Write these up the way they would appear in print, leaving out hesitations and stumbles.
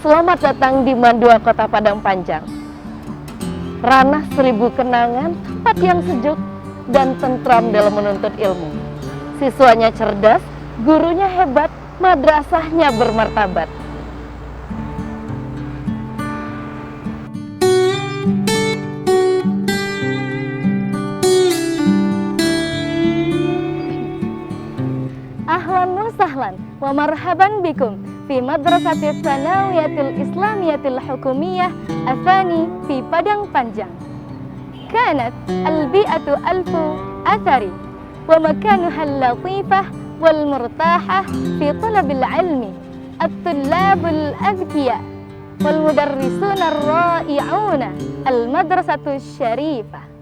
Selamat datang di Mandua Kota Padang Panjang. Ranah 1000 kenangan, tempat yang sejuk dan tentram dalam menuntut ilmu. Siswanya cerdas, gurunya hebat, madrasahnya bermartabat. Ahlan wa sahlan wa marhaban bikum fi Madrasatil Tsanawiyatil Islamiyatil Hukumiyah Atsani fi Padang Panjang. Kanat al-bi'atu alfu athari wa makanuha al-latifah wal murtahah fi talabil ilmi at-tullabul azkiya wal mudarrisuna ar-ra'i'una al-madrasatu syarifah.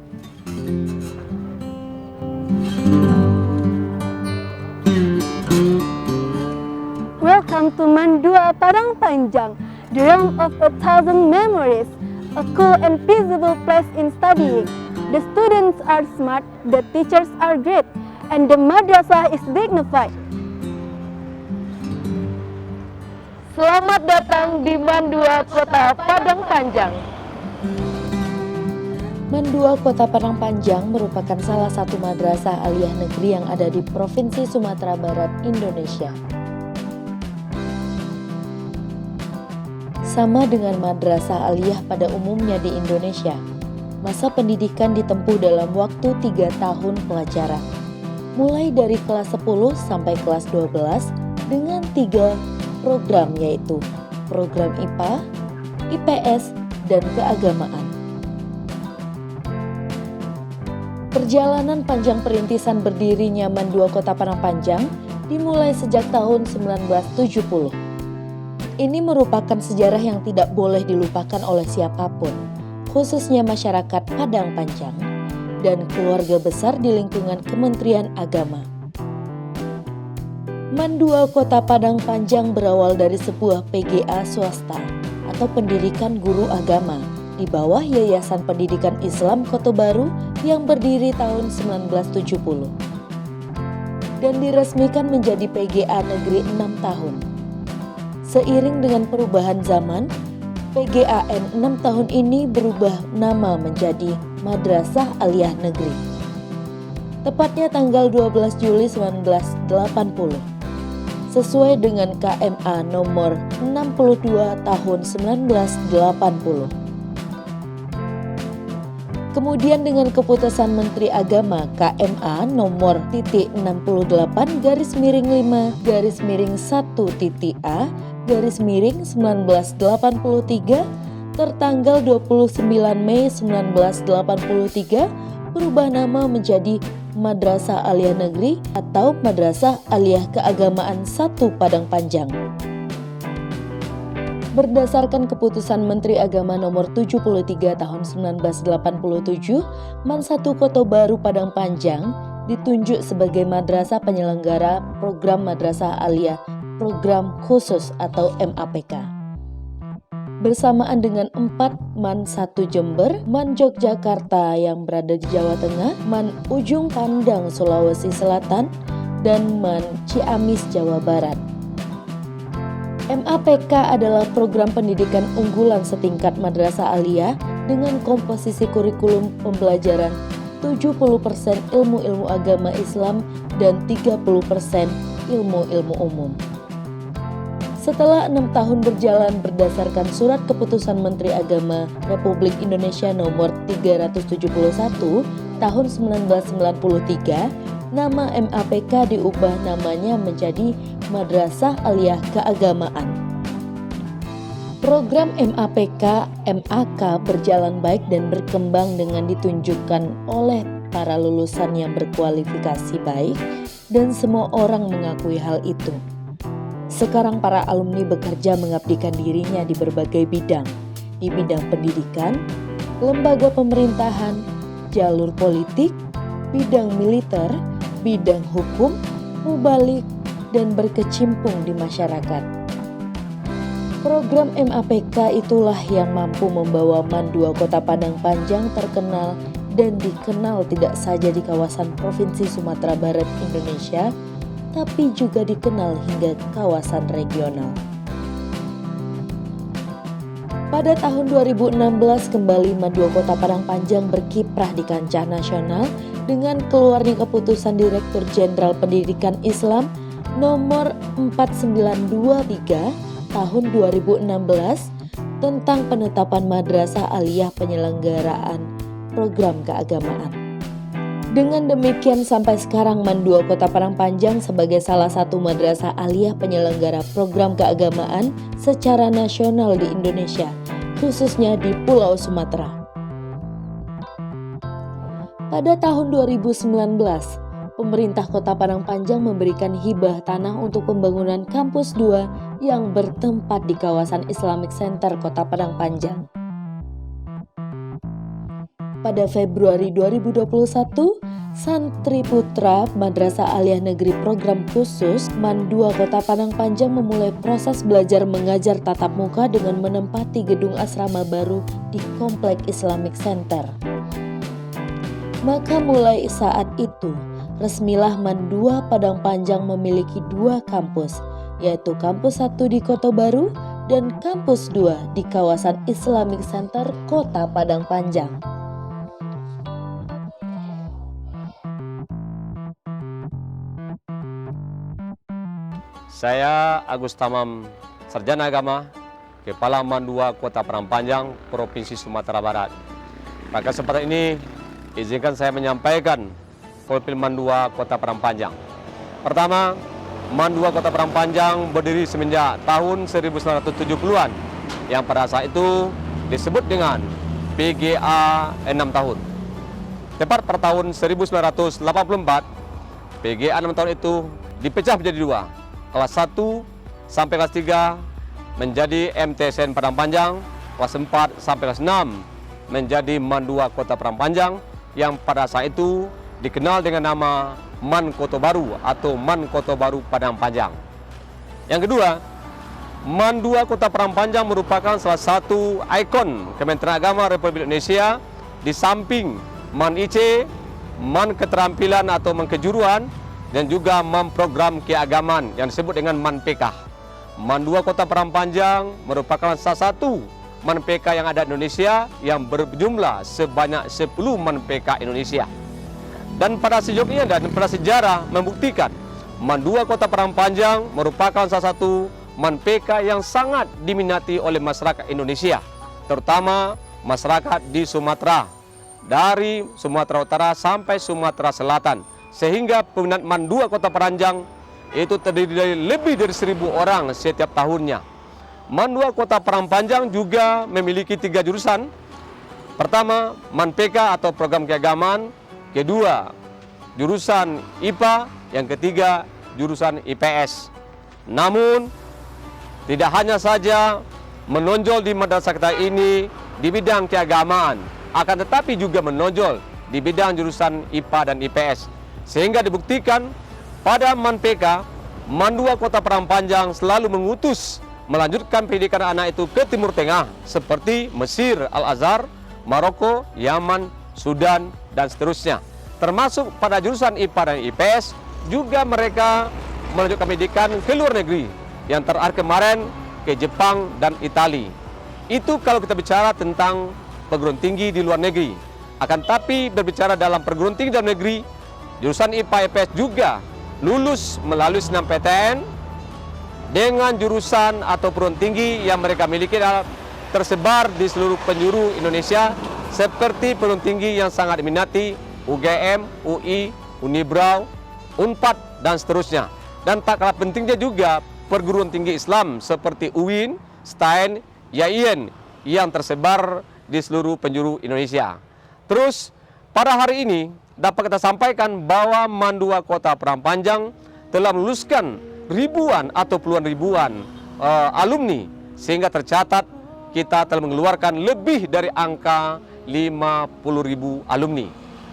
Welcome to Mandua Padang Panjang, the realm of 1,000 memories, a cool and peaceable place in studying. The students are smart, the teachers are great, and the madrasah is dignified. Selamat datang di Mandua Kota Padang Panjang. Mandua Kota Padang Panjang merupakan salah satu madrasah aliyah negeri yang ada di Provinsi Sumatera Barat, Indonesia. Sama dengan madrasah aliyah pada umumnya di Indonesia, masa pendidikan ditempuh dalam waktu 3 tahun pelajaran, mulai dari kelas 10 sampai kelas 12 dengan 3 program, yaitu program IPA, IPS, dan keagamaan. Perjalanan panjang perintisan berdirinya Mandua Kota Padang Panjang dimulai sejak tahun 1970. Ini merupakan sejarah yang tidak boleh dilupakan oleh siapapun, khususnya masyarakat Padang Panjang dan keluarga besar di lingkungan Kementerian Agama. Mandua Kota Padang Panjang berawal dari sebuah PGA swasta atau pendidikan guru agama di bawah Yayasan Pendidikan Islam Kota Baru yang berdiri tahun 1970 dan diresmikan menjadi PGA Negeri 6 tahun. Seiring dengan perubahan zaman, PGAN 6 tahun ini berubah nama menjadi Madrasah Aliyah Negeri. Tepatnya tanggal 12 Juli 1980, sesuai dengan KMA nomor 62 tahun 1980. Kemudian dengan keputusan Menteri Agama KMA nomor .68-5-1-A /1983 tertanggal 29 Mei 1983 berubah nama menjadi Madrasah Aliyah Negeri atau Madrasah Aliyah Keagamaan 1 Padang Panjang. Berdasarkan keputusan Menteri Agama nomor 73 tahun 1987, Man 1 Kota Baru Padang Panjang ditunjuk sebagai madrasah penyelenggara program Madrasah Aliyah Program Khusus atau MAPK. Bersamaan dengan 4 Man 1 Jember, Man Yogyakarta yang berada di Jawa Tengah, Man Ujung Pandang Sulawesi Selatan, dan Man Ciamis Jawa Barat. MAPK adalah program pendidikan unggulan setingkat madrasah aliyah dengan komposisi kurikulum pembelajaran 70% ilmu-ilmu agama Islam dan 30% ilmu-ilmu umum. Setelah 6 tahun berjalan berdasarkan Surat Keputusan Menteri Agama Republik Indonesia nomor 371 tahun 1993, nama MAPK diubah namanya menjadi Madrasah Aliyah Keagamaan. Program MAPK MAK berjalan baik dan berkembang dengan ditunjukkan oleh para lulusan yang berkualifikasi baik dan semua orang mengakui hal itu. Sekarang para alumni bekerja mengabdikan dirinya di berbagai bidang, di bidang pendidikan, lembaga pemerintahan, jalur politik, bidang militer, bidang hukum, mubalik, dan berkecimpung di masyarakat. Program MAPK itulah yang mampu membawa Mandua Kota Padang Panjang terkenal dan dikenal tidak saja di kawasan Provinsi Sumatera Barat Indonesia, tapi juga dikenal hingga kawasan regional. Pada tahun 2016 kembali Mandua Kota Padang Panjang berkiprah di kancah nasional dengan keluarnya keputusan Direktur Jenderal Pendidikan Islam nomor 4923 tahun 2016 tentang penetapan madrasah aliyah penyelenggaraan program keagamaan. Dengan demikian sampai sekarang Mandua Kota Padang Panjang sebagai salah satu madrasah aliyah penyelenggara program keagamaan secara nasional di Indonesia, khususnya di Pulau Sumatera. Pada tahun 2019, pemerintah Kota Padang Panjang memberikan hibah tanah untuk pembangunan kampus 2 yang bertempat di kawasan Islamic Center Kota Padang Panjang. Pada Februari 2021, Santri Putra Madrasah Aliyah Negeri Program Khusus Mandua Kota Padang Panjang memulai proses belajar mengajar tatap muka dengan menempati gedung asrama baru di Komplek Islamic Center. Maka mulai saat itu, resmilah Mandua Padang Panjang memiliki 2 kampus, yaitu Kampus 1 di Kota Baru dan Kampus 2 di kawasan Islamic Center Kota Padang Panjang. Saya Agus Tamam, Sarjana Agama, Kepala Mandua Kota Padang Panjang, Provinsi Sumatera Barat. Pada kesempatan ini, izinkan saya menyampaikan profil Mandua Kota Padang Panjang. Pertama, Mandua Kota Padang Panjang berdiri semenjak tahun 1970-an, yang pada saat itu disebut dengan PGA 6 tahun. Tepat pada tahun 1984, PGA 6 tahun itu dipecah menjadi 2. Kelas 1 sampai kelas 3 menjadi MTSN Padang Panjang, kelas 4 sampai kelas 6 menjadi Mandua Kota Padang Panjang yang pada saat itu dikenal dengan nama Man Kota Baru atau Man Kota Baru Padang Panjang. Yang kedua, Mandua Kota Padang Panjang merupakan salah satu ikon Kementerian Agama Republik Indonesia di samping Man IC, Man Keterampilan atau Man Kejuruan, dan juga MAN program keagamaan yang disebut dengan MAN PK. Mandua Kota Padang Panjang merupakan salah satu MAN PK yang ada di Indonesia yang berjumlah sebanyak 10 MAN PK Indonesia. Dan pada sejauhnya dan pada sejarah membuktikan Mandua Kota Padang Panjang merupakan salah satu MAN PK yang sangat diminati oleh masyarakat Indonesia, terutama masyarakat di Sumatera, dari Sumatera Utara sampai Sumatera Selatan. Sehingga peminat Mandua Kota Panjang itu terdiri dari lebih dari 1.000 orang setiap tahunnya. Mandua Kota Padang Panjang juga memiliki 3 jurusan. Pertama, MAN PK atau program keagamaan. Kedua, jurusan IPA. Yang ketiga, jurusan IPS. Namun, tidak hanya saja menonjol di madrasah kita ini di bidang keagamaan, akan tetapi juga menonjol di bidang jurusan IPA dan IPS. Sehingga dibuktikan pada MAN PK, Mandua Kota Padang Panjang selalu mengutus melanjutkan pendidikan anak itu ke Timur Tengah seperti Mesir, Al-Azhar, Maroko, Yaman, Sudan, dan seterusnya. Termasuk pada jurusan IPA dan IPS juga mereka melanjutkan pendidikan ke luar negeri, yang terakhir kemarin ke Jepang dan Italia. Itu kalau kita bicara tentang perguruan tinggi di luar negeri. Akan tapi berbicara dalam perguruan tinggi dalam negeri, jurusan IPA IPS juga lulus melalui SNMPTN dengan jurusan atau perguruan tinggi yang mereka miliki tersebar di seluruh penjuru Indonesia seperti perguruan tinggi yang sangat diminati UGM, UI, Unibrau, Unpad, dan seterusnya. Dan tak kalah pentingnya juga perguruan tinggi Islam seperti UIN, STAIN, YAIN yang tersebar di seluruh penjuru Indonesia. Terus pada hari ini dapat kita sampaikan bahwa Mandua Kota Padang Panjang telah meluluskan ribuan atau puluhan ribuan alumni, sehingga tercatat kita telah mengeluarkan lebih dari angka 50.000 alumni.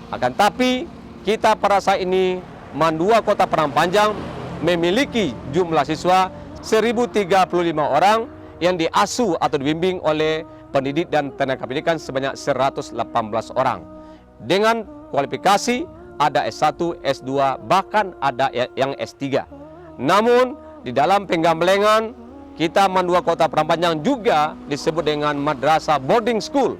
Akan tapi kita pada saat ini Mandua Kota Padang Panjang memiliki jumlah siswa 1.035 orang yang diasuh atau dibimbing oleh pendidik dan tenaga pendidikan sebanyak 118 orang. Dengan kualifikasi ada S1, S2, bahkan ada yang S3. Namun di dalam penggambelengan kita Mandua Kota Padang Panjang juga disebut dengan madrasah boarding school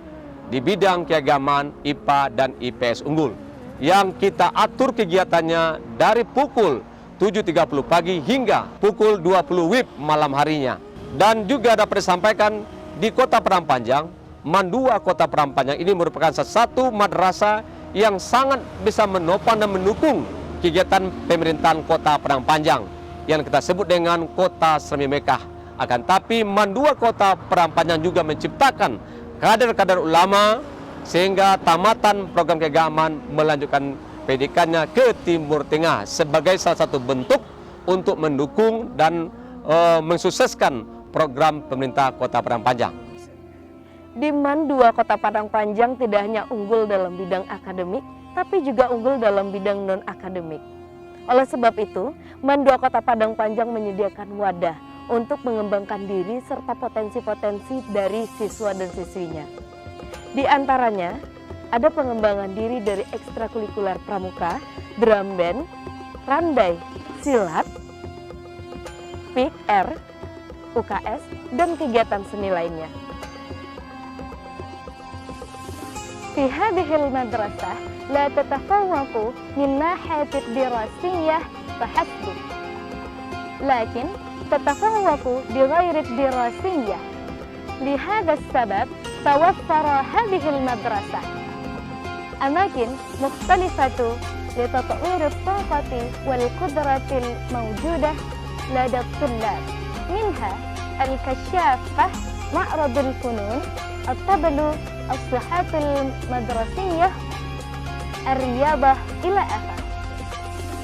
di bidang keagamaan IPA dan IPS unggul, yang kita atur kegiatannya dari pukul 7.30 pagi hingga pukul 20 WIB malam harinya. Dan juga dapat disampaikan di Kota Padang Panjang, Mandua Kota Padang Panjang ini merupakan salah satu madrasah yang sangat bisa menopang dan mendukung kegiatan pemerintahan Kota Padang Panjang yang kita sebut dengan Kota Semi Mekah. Akan tapi Mandua Kota Padang Panjang juga menciptakan kader-kader ulama sehingga tamatan program keagamaan melanjutkan pendidikannya ke Timur Tengah sebagai salah satu bentuk untuk mendukung dan mensukseskan program pemerintah Kota Padang Panjang. Di Mandua Kota Padang Panjang tidak hanya unggul dalam bidang akademik, tapi juga unggul dalam bidang non-akademik. Oleh sebab itu, Mandua Kota Padang Panjang menyediakan wadah untuk mengembangkan diri serta potensi-potensi dari siswa dan siswinya. Di antaranya, ada pengembangan diri dari ekstrakurikuler pramuka, drum band, randai, silat, PIK-R, UKS, dan kegiatan seni lainnya. في هذه المدرسة لا تتفوق من ناحية الدراسية فحسب، لكن تتفوق بغير الدراسية. لهذا السبب توفر هذه المدرسة أماكن مختلفة لتطوير الطاقة والقدرة الموجودة لدى الطلاب، منها الكشافة، معرض الفنون، الطبل، الصحات المدرسية، الرياضة، إلى آخره.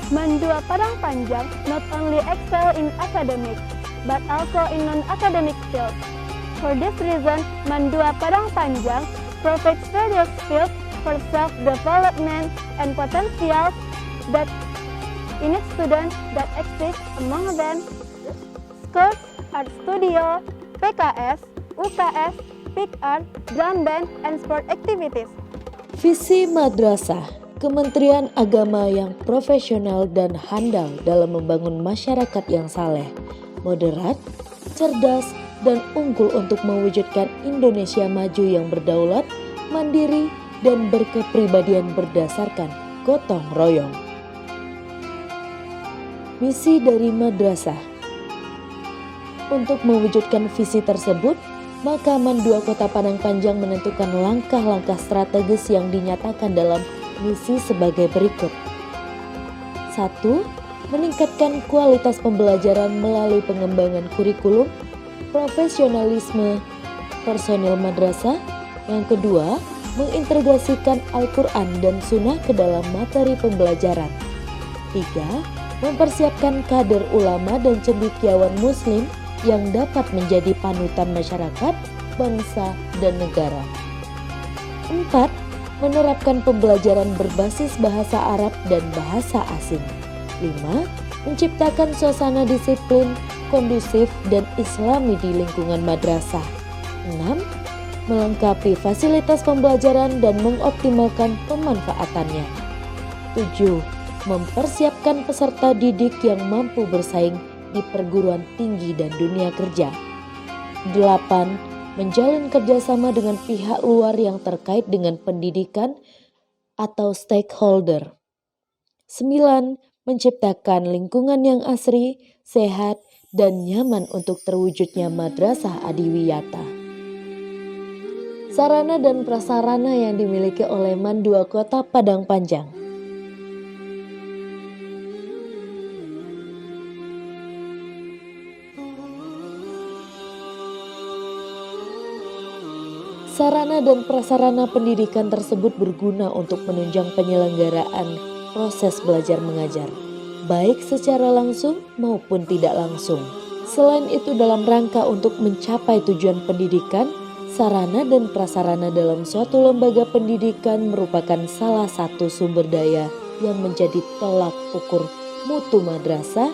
Mandua Padang Panjang not only excel in academics, but also in non-academic fields. For this reason, Mandua Padang Panjang provides various fields for self-development and potentials that in students that exist, among them schools, art studio, PKS, UKS, PIK-R, drum band, and sport activities. Visi madrasah, Kementerian Agama yang profesional dan handal dalam membangun masyarakat yang saleh, moderat, cerdas, dan unggul untuk mewujudkan Indonesia maju yang berdaulat, mandiri, dan berkepribadian berdasarkan gotong royong. Misi dari madrasah. Untuk mewujudkan visi tersebut, maka Mandua Kota Padang Panjang menentukan langkah-langkah strategis yang dinyatakan dalam misi sebagai berikut. 1. Meningkatkan kualitas pembelajaran melalui pengembangan kurikulum, profesionalisme personil madrasah. Yang kedua, mengintegrasikan Al-Quran dan Sunnah ke dalam materi pembelajaran. 3. Mempersiapkan kader ulama dan cendekiawan muslim yang dapat menjadi panutan masyarakat, bangsa, dan negara. 4. Menerapkan pembelajaran berbasis bahasa Arab dan bahasa asing. 5. Menciptakan suasana disiplin, kondusif, dan islami di lingkungan madrasah. 6. Melengkapi fasilitas pembelajaran dan mengoptimalkan pemanfaatannya. 7. Mempersiapkan peserta didik yang mampu bersaing di perguruan tinggi dan dunia kerja. 8. Menjalin kerjasama dengan pihak luar yang terkait dengan pendidikan atau stakeholder. 9. Menciptakan lingkungan yang asri, sehat, dan nyaman untuk terwujudnya madrasah adiwiyata. Sarana dan prasarana yang dimiliki oleh Mandua Kota Padang Panjang. Sarana dan prasarana pendidikan tersebut berguna untuk menunjang penyelenggaraan proses belajar mengajar, baik secara langsung maupun tidak langsung. Selain itu, dalam rangka untuk mencapai tujuan pendidikan, sarana dan prasarana dalam suatu lembaga pendidikan merupakan salah satu sumber daya yang menjadi tolak ukur mutu madrasah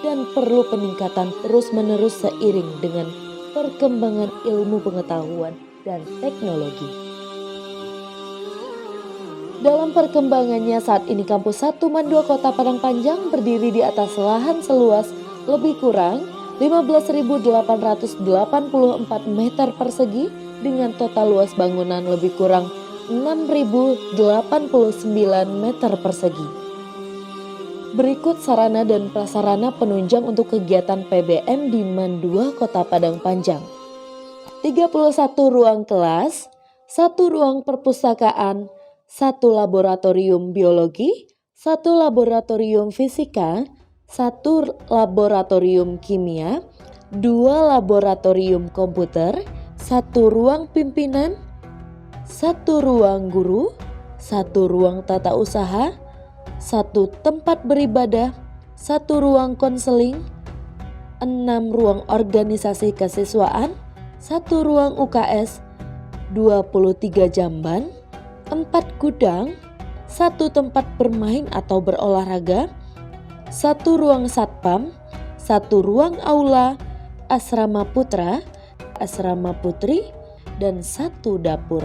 dan perlu peningkatan terus-menerus seiring dengan perkembangan ilmu pengetahuan dan teknologi. Dalam perkembangannya saat ini Kampus 1 Mandua Kota Padang Panjang berdiri di atas lahan seluas lebih kurang 15.884 meter persegi dengan total luas bangunan lebih kurang 6.089 meter persegi. Berikut sarana dan prasarana penunjang untuk kegiatan PBM di MAN 2 Kota Padang Panjang. 31 ruang kelas, 1 ruang perpustakaan, 1 laboratorium biologi, 1 laboratorium fisika, 1 laboratorium kimia, 2 laboratorium komputer, 1 ruang pimpinan, 1 ruang guru, 1 ruang tata usaha, 1 tempat beribadah, 1 ruang konseling, 6 ruang organisasi kesiswaan, 1 ruang UKS, 23 jamban, 4 gudang, 1 tempat bermain atau berolahraga, 1 ruang satpam, 1 ruang aula, asrama putra, asrama putri, dan 1 dapur.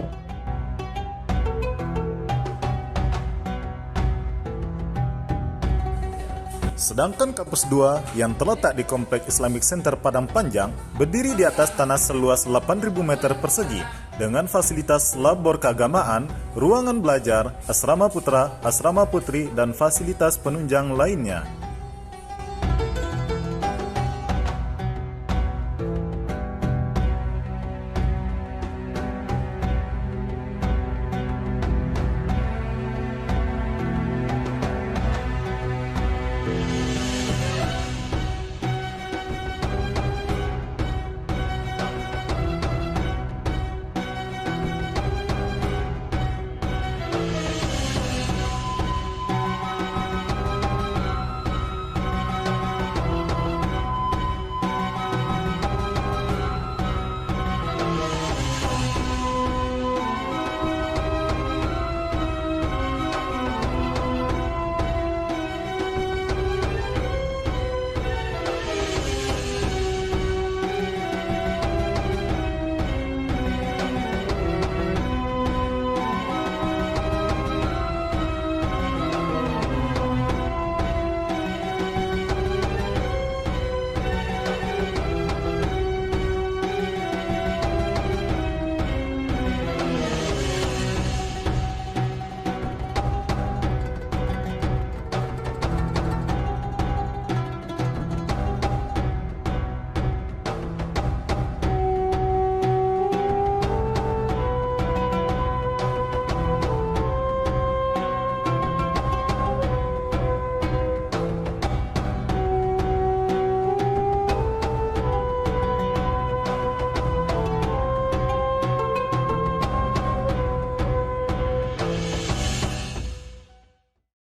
Sedangkan kampus 2 yang terletak di Komplek Islamic Center Padang Panjang berdiri di atas tanah seluas 8.000 meter persegi dengan fasilitas labor keagamaan, ruangan belajar, asrama putra, asrama putri, dan fasilitas penunjang lainnya.